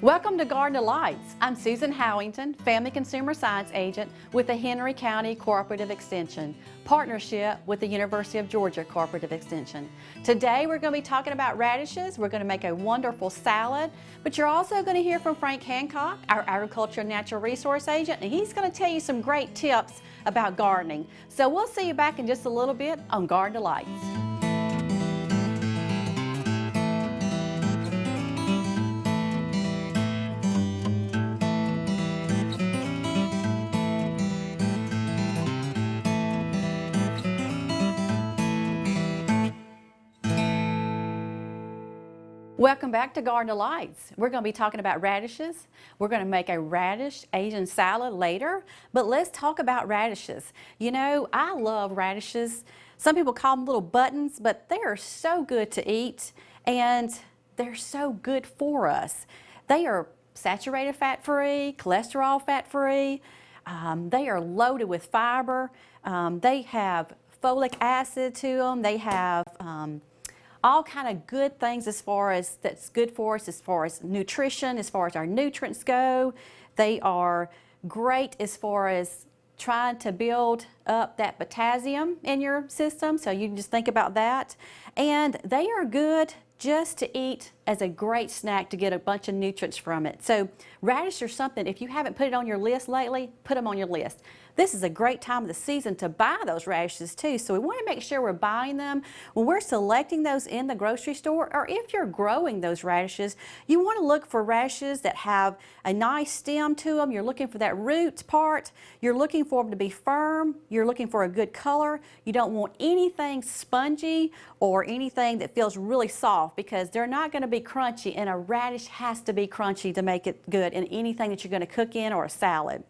Welcome to Garden Delights. I'm Susan Howington, Family Consumer Science Agent with the Henry County Cooperative Extension, partnership with the University of Georgia Cooperative Extension. Today we're going to be talking about radishes. We're going to make a wonderful salad, but you're also going to hear from Frank Hancock, our Agriculture and Natural Resource Agent, and he's going to tell you some great tips about gardening. So we'll see you back in just a little bit on Garden Delights. Welcome back to Garden Delights. We're going to be talking about radishes. We're going to make a Radish-Asian salad later, but let's talk about radishes. You know, I love radishes. Some people call them little buttons, but they are so good to eat and they're so good for us. They are saturated fat-free, cholesterol fat-free. They are loaded with fiber. They have folic acid to them. They have all kind of good things as far as that's good for us as far as nutrition, as far as our nutrients go. They are great as far as trying to build up that potassium in your system, so you can just think about that. And they are good just to eat as a great snack to get a bunch of nutrients from it. So radish are something, if you haven't put it on your list lately, put them on your list. This is a great time of the season to buy those radishes too, so we want to make sure we're buying them when we're selecting those in the grocery store, or if you're growing those radishes, you want to look for radishes that have a nice stem to them. You're looking for that root part. You're looking for them to be firm. You're looking for a good color. You don't want anything spongy or anything that feels really soft, because they're not going to be crunchy, and a radish has to be crunchy to make it good in anything that you're going to cook in or a salad.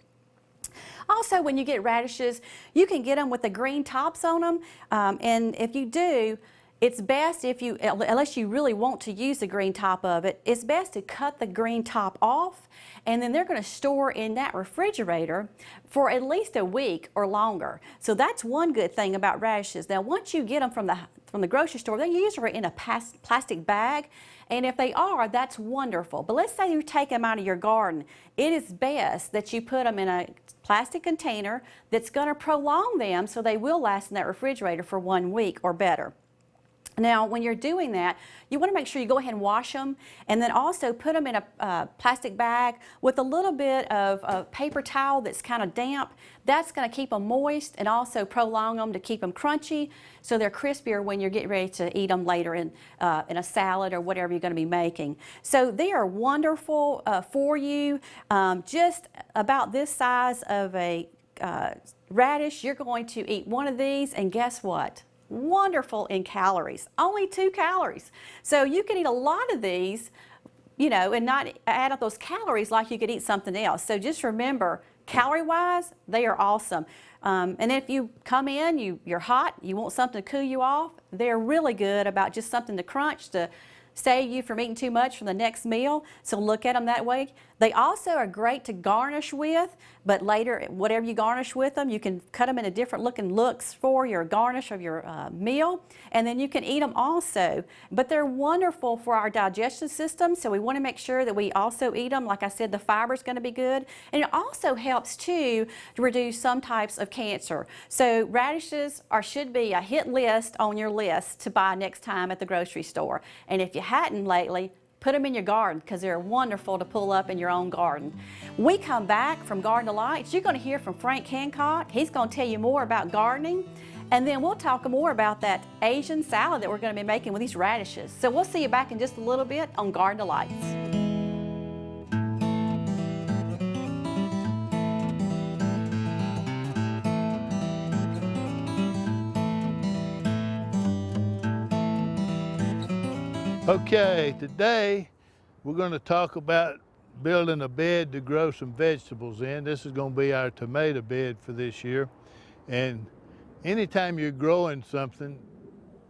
Also, when you get radishes, you can get them with the green tops on them, and if you do, it's best if you, unless you really want to use the green top of it, it's best to cut the green top off, and then they're going to store in that refrigerator for at least a week or longer. So that's one good thing about radishes. Now, once you get them from the grocery store, they usually are in a plastic bag, and if they are, that's wonderful. But let's say you take them out of your garden. It is best that you put them in a plastic container that's going to prolong them so they will last in that refrigerator for 1 week or better. Now, when you're doing that, you want to make sure you go ahead and wash them, and then also put them in a plastic bag with a little bit of a paper towel that's kind of damp. That's going to keep them moist and also prolong them to keep them crunchy, so they're crispier when you're getting ready to eat them later in a salad or whatever you're going to be making. So they are wonderful for you. Just about this size of a radish, you're going to eat one of these, and guess what? Wonderful in calories, only 2 calories. So you can eat a lot of these, you know, and not add up those calories like you could eat something else. So just remember, calorie-wise, they are awesome. And if you come in, you're hot, you want something to cool you off, they're really good about just something to crunch to save you from eating too much from the next meal. So look at them that way. They also are great to garnish with, but later, whatever you garnish with them, you can cut them into different looks for your garnish of your meal, and then you can eat them also. But they're wonderful for our digestion system, so we want to make sure that we also eat them. Like I said, the fiber is going to be good, and it also helps too to reduce some types of cancer. So radishes should be a hit list on your list to buy next time at the grocery store. And if you hadn't lately, put them in your garden, because they're wonderful to pull up in your own garden. We come back from Garden Delights, you're going to hear from Frank Hancock. He's going to tell you more about gardening, and then we'll talk more about that Asian salad that we're going to be making with these radishes. So we'll see you back in just a little bit on Garden Delights. Okay, today we're going to talk about building a bed to grow some vegetables in. This is going to be our tomato bed for this year. And anytime you're growing something,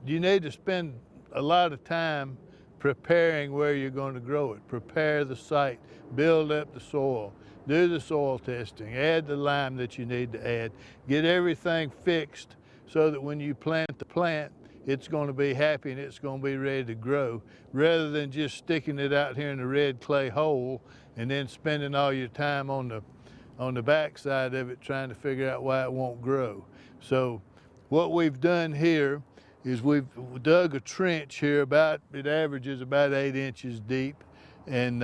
you need to spend a lot of time preparing where you're going to grow it. Prepare the site, build up the soil, do the soil testing, add the lime that you need to add, get everything fixed so that when you plant the plant, it's going to be happy and it's going to be ready to grow, rather than just sticking it out here in the red clay hole and then spending all your time on the back side of it trying to figure out why it won't grow. So what we've done here is we've dug a trench here, it averages about 8 inches deep, and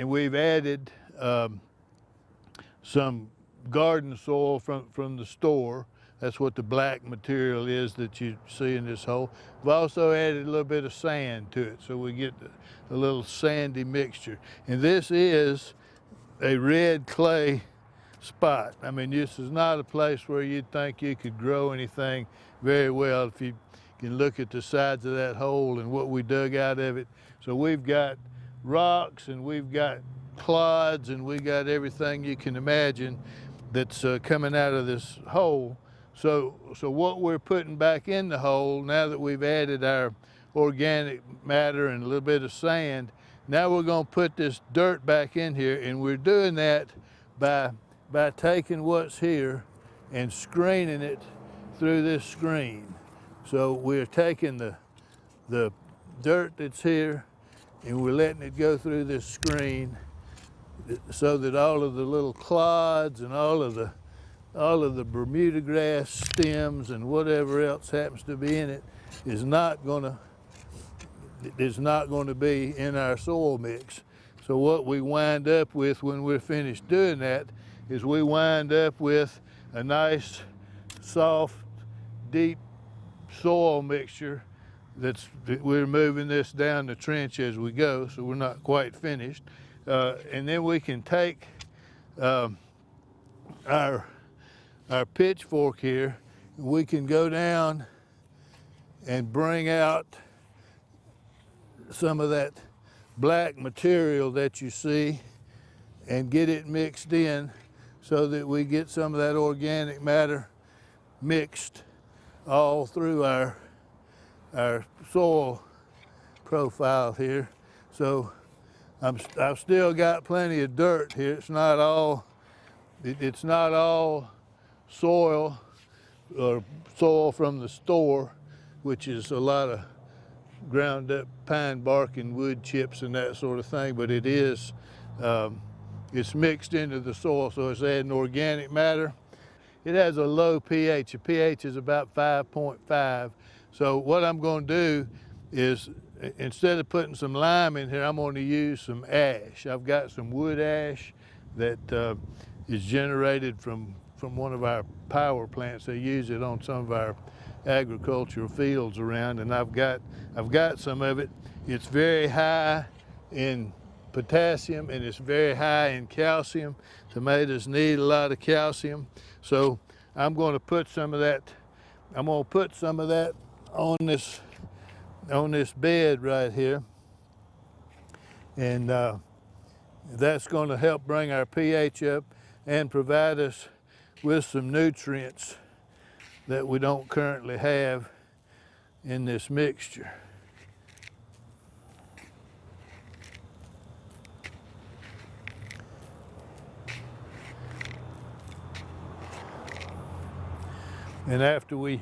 we've added some garden soil from the store. That's what the black material is that you see in this hole. We've also added a little bit of sand to it, so we get a little sandy mixture. And this is a red clay spot. I mean, this is not a place where you'd think you could grow anything very well if you can look at the sides of that hole and what we dug out of it. So we've got rocks and we've got clods and we got everything you can imagine that's coming out of this hole. So what we're putting back in the hole, now that we've added our organic matter and a little bit of sand, now we're going to put this dirt back in here, and we're doing that by taking what's here and screening it through this screen. So we're taking the dirt that's here and we're letting it go through this screen so that all of the little clods and all of the Bermuda grass stems and whatever else happens to be in it is not going to be in our soil mix. So what we wind up with when we're finished doing that is we wind up with a nice, soft, deep soil mixture that we're moving this down the trench as we go, so we're not quite finished. And then we can take our pitchfork here, we can go down and bring out some of that black material that you see and get it mixed in so that we get some of that organic matter mixed all through our soil profile here. So I've still got plenty of dirt here. It's not all soil or soil from the store, which is a lot of ground up pine bark and wood chips and that sort of thing, but it is it's mixed into the soil, so it's adding organic matter. It has a low pH. The pH is about 5.5. So what I'm going to do is, instead of putting some lime in here, I'm going to use some ash. I've got some wood ash that is generated from one of our power plants. They use it on some of our agricultural fields around, and I've got some of it. It's very high in potassium and it's very high in calcium. Tomatoes need a lot of calcium, so I'm going to put some of that. I'm going to put some of that on this bed right here, and that's going to help bring our pH up and provide us with some nutrients that we don't currently have in this mixture. And after we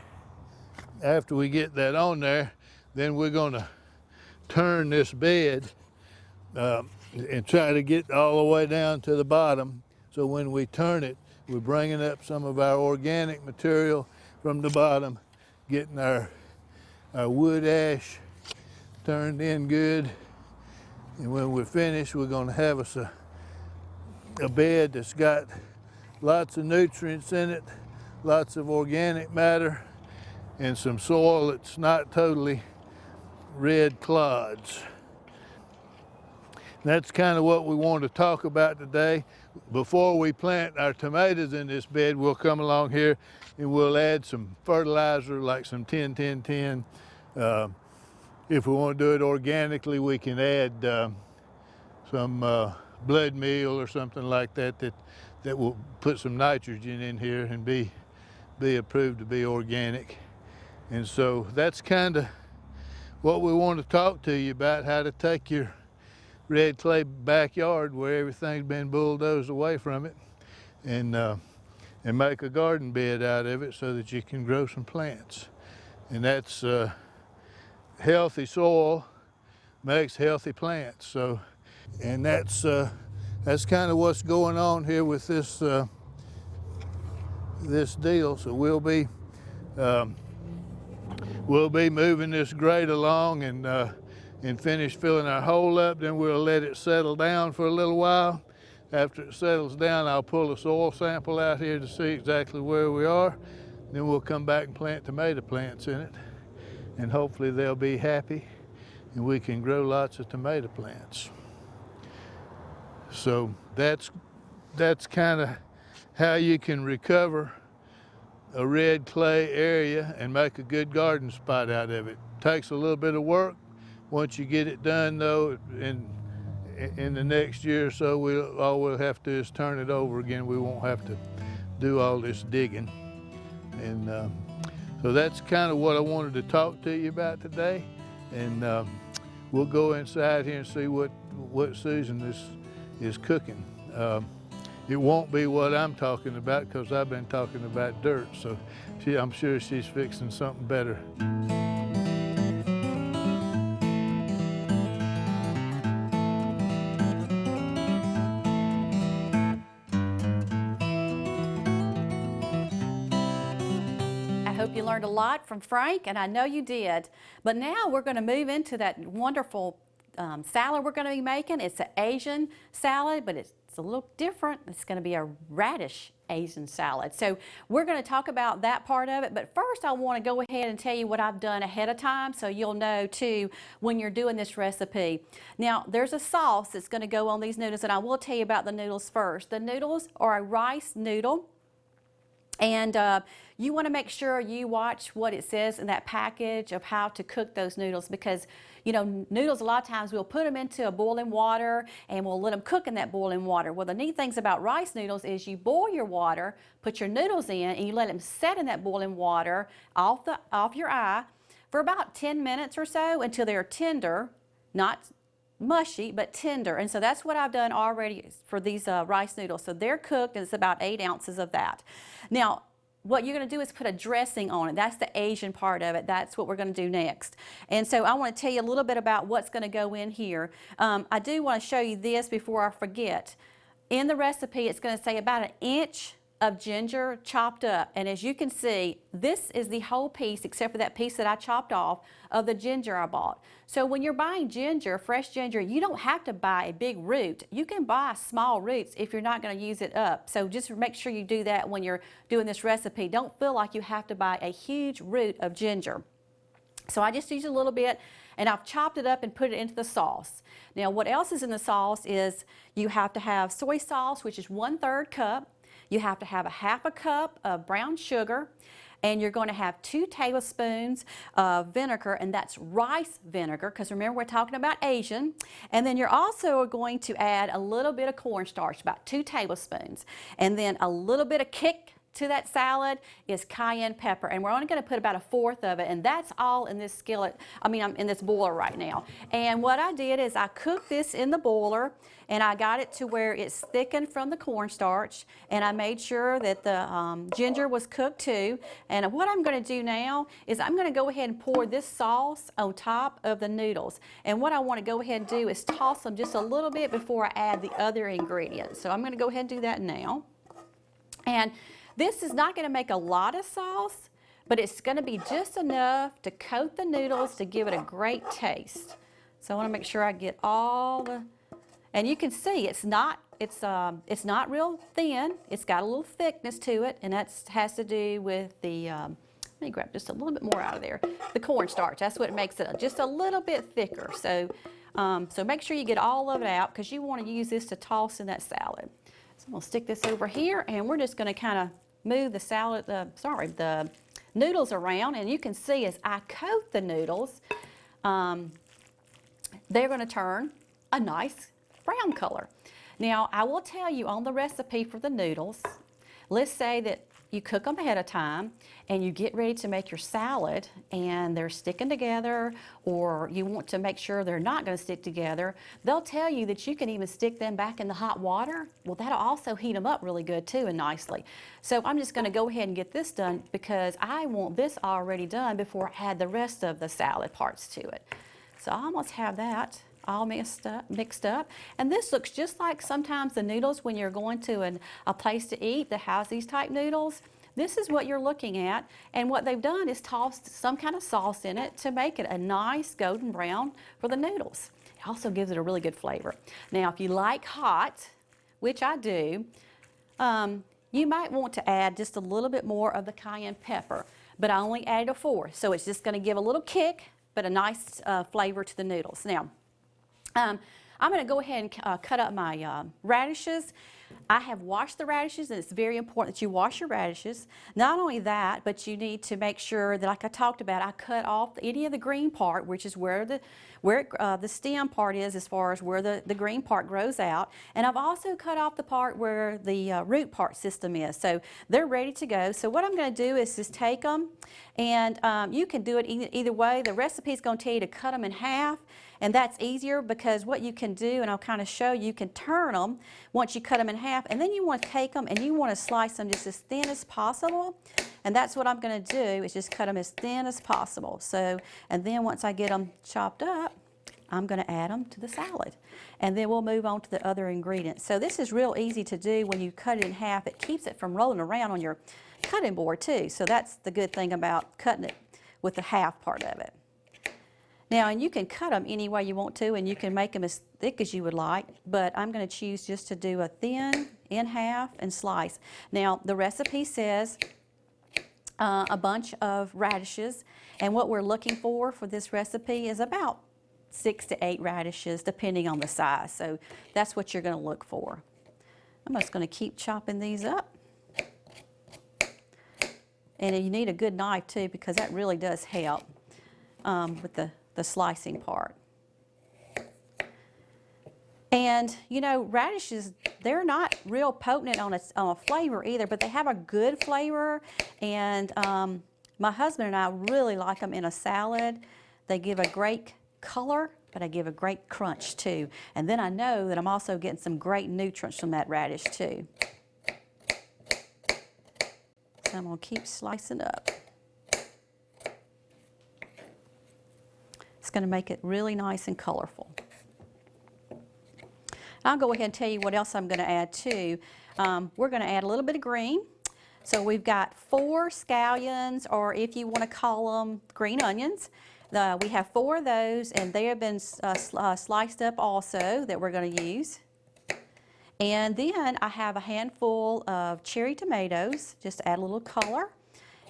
get that on there, then we're going to turn this bed and try to get all the way down to the bottom. So when we turn it, we're bringing up some of our organic material from the bottom, getting our wood ash turned in good. And when we're finished, we're going to have us a bed that's got lots of nutrients in it, lots of organic matter, and some soil that's not totally red clods. That's kind of what we want to talk about today. Before we plant our tomatoes in this bed, we'll come along here and we'll add some fertilizer, like some 10-10-10. If we want to do it organically, we can add some blood meal or something like that will put some nitrogen in here and be approved to be organic. And so that's kind of what we want to talk to you about, how to take your red clay backyard where everything's been bulldozed away from it and make a garden bed out of it so that you can grow some plants. And that's healthy soil makes healthy plants. So, and that's kind of what's going on here with this this deal. So we'll be moving this grate along and finish filling our hole up. Then we'll let it settle down for a little while. After it settles down, I'll pull a soil sample out here to see exactly where we are. Then we'll come back and plant tomato plants in it, and hopefully they'll be happy and we can grow lots of tomato plants. So that's kind of how you can recover a red clay area and make a good garden spot out of it. Takes a little bit of work. Once you get it done though, in the next year or so, all we'll have to do is turn it over again. We won't have to do all this digging. And so that's kind of what I wanted to talk to you about today. And we'll go inside here and see what Susan is cooking. It won't be what I'm talking about because I've been talking about dirt. So I'm sure she's fixing something better. I hope you learned a lot from Frank, and I know you did. But now we're going to move into that wonderful salad we're going to be making. It's an Asian salad, but it's a little different. It's going to be a Radish-Asian salad. So we're going to talk about that part of it. But first, I want to go ahead and tell you what I've done ahead of time so you'll know too when you're doing this recipe. Now, there's a sauce that's going to go on these noodles, and I will tell you about the noodles first. The noodles are a rice noodle. And you want to make sure you watch what it says in that package of how to cook those noodles, because you know, noodles a lot of times we'll put them into a boiling water and we'll let them cook in that boiling water. Well, the neat things about rice noodles is you boil your water, put your noodles in, and you let them set in that boiling water off your eye for about 10 minutes or so until they're tender, not mushy, but tender. And so that's what I've done already for these rice noodles. So they're cooked, and it's about 8 ounces of that. Now, what you're going to do is put a dressing on it. That's the Asian part of it. That's what we're going to do next. And so I want to tell you a little bit about what's going to go in here. I do want to show you this before I forget. In the recipe, it's going to say about 1 inch of ginger chopped up, and as you can see, this is the whole piece except for that piece that I chopped off of the ginger I bought. So when you're buying ginger, fresh ginger, you don't have to buy a big root. You can buy small roots if you're not going to use it up. So just make sure you do that when you're doing this recipe. Don't feel like you have to buy a huge root of ginger. So I just used a little bit, and I've chopped it up and put it into the sauce. Now what else is in the sauce is you have to have soy sauce, which is 1/3 cup. You have to have a 1/2 cup of brown sugar, and you're going to have 2 tablespoons of vinegar, and that's rice vinegar, because remember we're talking about Asian. And then you're also going to add a little bit of cornstarch, about 2 tablespoons. And then a little bit of kick to that salad is cayenne pepper, and we're only going to put about 1/4 of it, and that's all in this skillet. I'm in this boiler right now. And what I did is I cooked this in the boiler, and I got it to where it's thickened from the cornstarch, and I made sure that the ginger was cooked too. And what I'm going to do now is I'm going to go ahead and pour this sauce on top of the noodles. And what I want to go ahead and do is toss them just a little bit before I add the other ingredients. So I'm going to go ahead and do that now. And this is not going to make a lot of sauce, but it's going to be just enough to coat the noodles to give it a great taste. So I want to make sure I get all the, and you can see it's not real thin. It's got a little thickness to it, and that has to do with the, let me grab just a little bit more out of there. The cornstarch, that's what makes it just a little bit thicker. So, so make sure you get all of it out, because you want to use this to toss in that salad. So I'm going to stick this over here, and we're just going to kind of move the salad, the noodles around, and you can see as I coat the noodles, they're going to turn a nice brown color. Now, I will tell you on the recipe for the noodles, let's say that you cook them ahead of time and you get ready to make your salad and they're sticking together, or you want to make sure they're not going to stick together, they'll tell you that you can even stick them back in the hot water. Well, that'll also heat them up really good too and nicely. So I'm just going to go ahead and get this done because I want this already done before I add the rest of the salad parts to it. So I almost have that all mixed up. And this looks just like sometimes the noodles when you're going to a place to eat that has these type noodles. This is what you're looking at, and what they've done is tossed some kind of sauce in it to make it a nice golden brown for the noodles. It also gives it a really good flavor. Now, if you like hot, which I do, you might want to add just a little bit more of the cayenne pepper, but I only added a 4, so it's just going to give a little kick, but a nice flavor to the noodles. Now, I'm going to go ahead and cut up my radishes. I have washed the radishes, and it's very important that you wash your radishes. Not only that, but you need to make sure that, like I talked about, I cut off any of the green part, which is where the stem part is, as far as where the green part grows out. And I've also cut off the part where the root part system is. So they're ready to go. So what I'm going to do is just take them, and you can do it either way. The recipe is going to tell you to cut them in half. And that's easier because what you can do, and I'll kind of show you, can turn them once you cut them in half, and then you want to take them and you want to slice them just as thin as possible. And that's what I'm going to do, is just cut them as thin as possible. So, and then once I get them chopped up, I'm going to add them to the salad. And then we'll move on to the other ingredients. So this is real easy to do when you cut it in half. It keeps it from rolling around on your cutting board too. So that's the good thing about cutting it with the half part of it. Now, and you can cut them any way you want to, and you can make them as thick as you would like, but I'm going to choose just to do a thin in half and slice. Now, the recipe says a bunch of radishes, and what we're looking for this recipe is about 6 to 8 radishes, depending on the size. So that's what you're going to look for. I'm just going to keep chopping these up. And you need a good knife too, because that really does help with the slicing part. And you know, radishes, they're not real potent on a flavor either, but they have a good flavor. And my husband and I really like them in a salad. They give a great color, but they give a great crunch too. And then I know that I'm also getting some great nutrients from that radish too. So I'm going to keep slicing up. It's going to make it really nice and colorful. I'll go ahead and tell you what else I'm going to add too. We're going to add a little bit of green. So we've got 4 scallions, or if you want to call them green onions. We have 4 of those, and they have been sliced up also that we're going to use. And then I have a handful of cherry tomatoes, just to add a little color.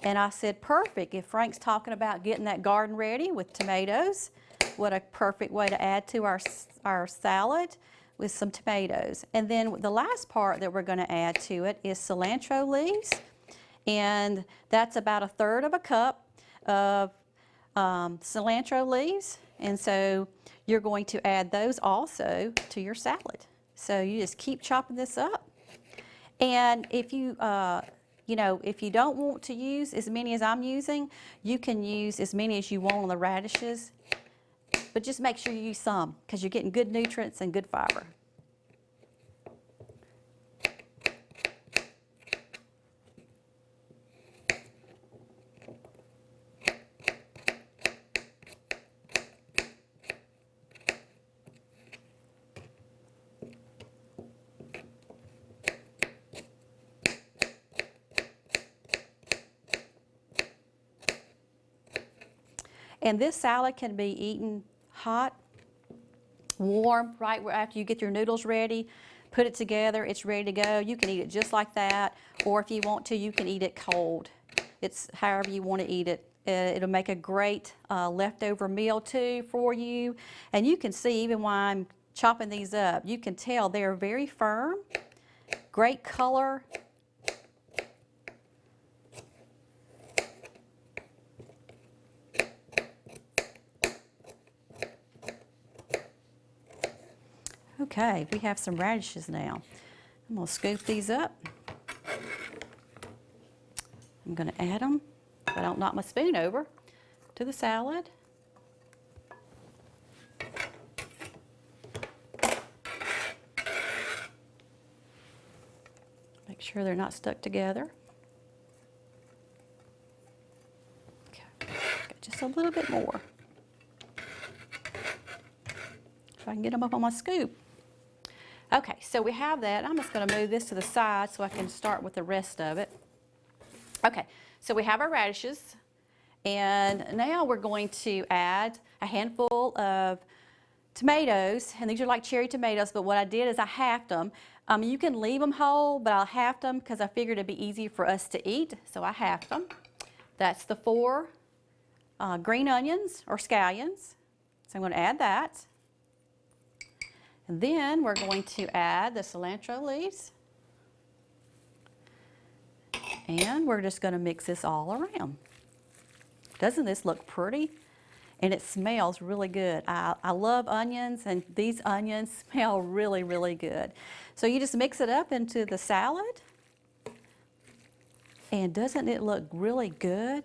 And I said, perfect, if Frank's talking about getting that garden ready with tomatoes, what a perfect way to add to our salad with some tomatoes. And then the last part that we're going to add to it is cilantro leaves. And that's about 1/3 cup of cilantro leaves. And so you're going to add those also to your salad. So you just keep chopping this up. And if you if you don't want to use as many as I'm using, you can use as many as you want on the radishes. But just make sure you use some, because you're getting good nutrients and good fiber. And this salad can be eaten hot, warm, right after you get your noodles ready. Put it together, it's ready to go. You can eat it just like that, or if you want to, you can eat it cold. It's however you want to eat it. It'll make a great leftover meal too for you. And you can see, even while I'm chopping these up, you can tell they're very firm, great color. Okay, we have some radishes now. I'm going to scoop these up. I'm going to add them, so I don't knock my spoon over, to the salad. Make sure they're not stuck together. Okay, got just a little bit more. If I can get them up on my scoop. Okay, so we have that. I'm just going to move this to the side so I can start with the rest of it. Okay, so we have our radishes, and now we're going to add a handful of tomatoes, and these are like cherry tomatoes, but what I did is I halved them. You can leave them whole, but I'll halve them because I figured it'd be easy for us to eat, so I halved them. That's the 4 green onions or scallions, so I'm going to add that. And then we're going to add the cilantro leaves. And we're just going to mix this all around. Doesn't this look pretty? And it smells really good. I love onions, and these onions smell really, really good. So you just mix it up into the salad. And doesn't it look really good?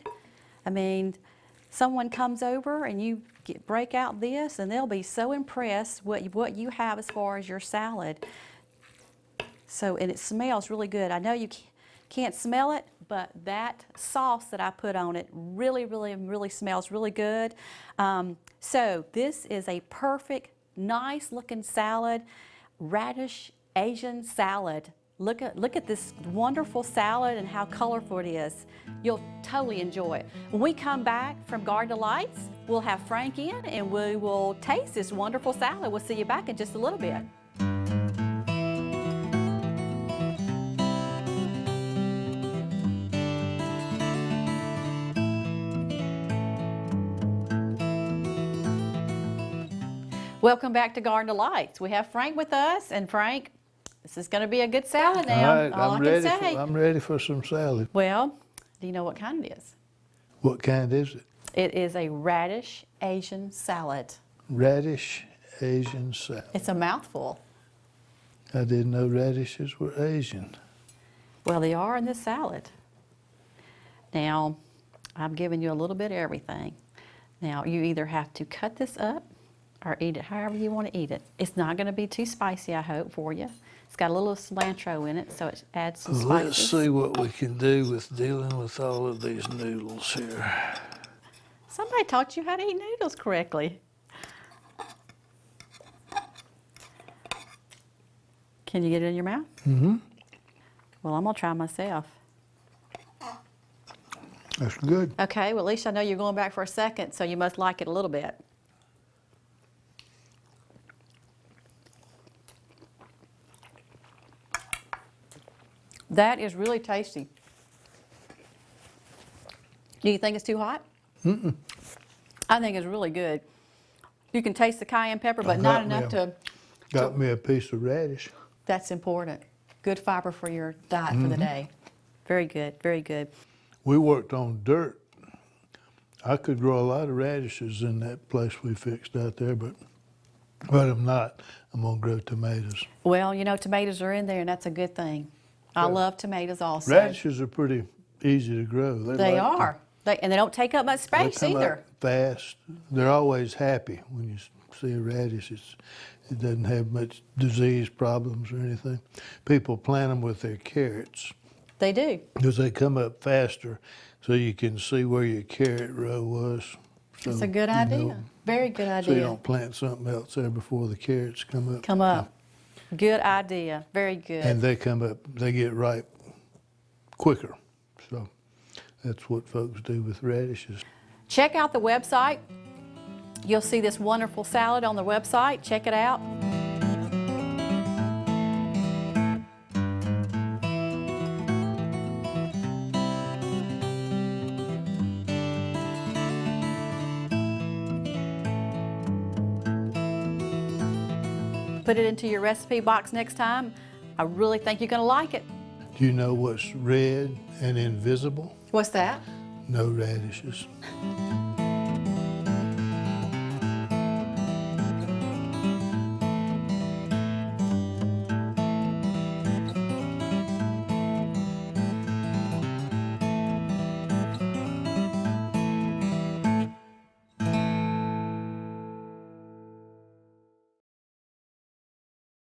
I mean, someone comes over and you break out this, and they'll be so impressed what you have as far as your salad. So, and it smells really good. I know you can't smell it, but that sauce that I put on it really, really, really smells really good. So this is a perfect, nice looking salad, Radish-Asian salad. Look at this wonderful salad and how colorful it is. You'll totally enjoy it. When we come back from Garden Delights, we'll have Frank in and we will taste this wonderful salad. We'll see you back in just a little bit. Welcome back to Garden Delights. We have Frank with us, and Frank, this is going to be a good salad now. All right, I'm I'm ready for some salad. Well, do you know what kind it is? What kind is it? It is a Radish-Asian salad. Radish-Asian salad. It's a mouthful. I didn't know radishes were Asian. Well, they are in this salad. Now, I'm giving you a little bit of everything. Now, you either have to cut this up or eat it however you want to eat it. It's not going to be too spicy, I hope, for you. It's got a little cilantro in it, so it adds some spices. Let's see what we can do with dealing with all of these noodles here. Somebody taught you how to eat noodles correctly. Can you get it in your mouth? Mm-hmm. Well, I'm going to try myself. That's good. Okay, well, at least I know you're going back for a second, so you must like it a little bit. That is really tasty. Do you think it's too hot? Mm-mm. I think it's really good. You can taste the cayenne pepper, but not enough to... Got me a piece of radish. That's important. Good fiber for your diet for the day. Very good, very good. We worked on dirt. I could grow a lot of radishes in that place we fixed out there, but I'm not. I'm gonna grow tomatoes. Well, you know, tomatoes are in there, and that's a good thing. I love tomatoes also. Radishes are pretty easy to grow. They are. And they don't take up much space they come either. up fast. They're always happy when you see a radish. It doesn't have much disease problems or anything. People plant them with their carrots. They do. Because they come up faster, so you can see where your carrot row was. So, That's a good idea. Very good idea. So you don't plant something else there before the carrots come up. Come up. Good idea. Very good. And they come up, they get ripe quicker. So that's what folks do with radishes. Check out the website. You'll see this wonderful salad on the website. Check it out. Put it into your recipe box next time. I really think you're going to like it. Do you know what's red and invisible? What's that? No radishes.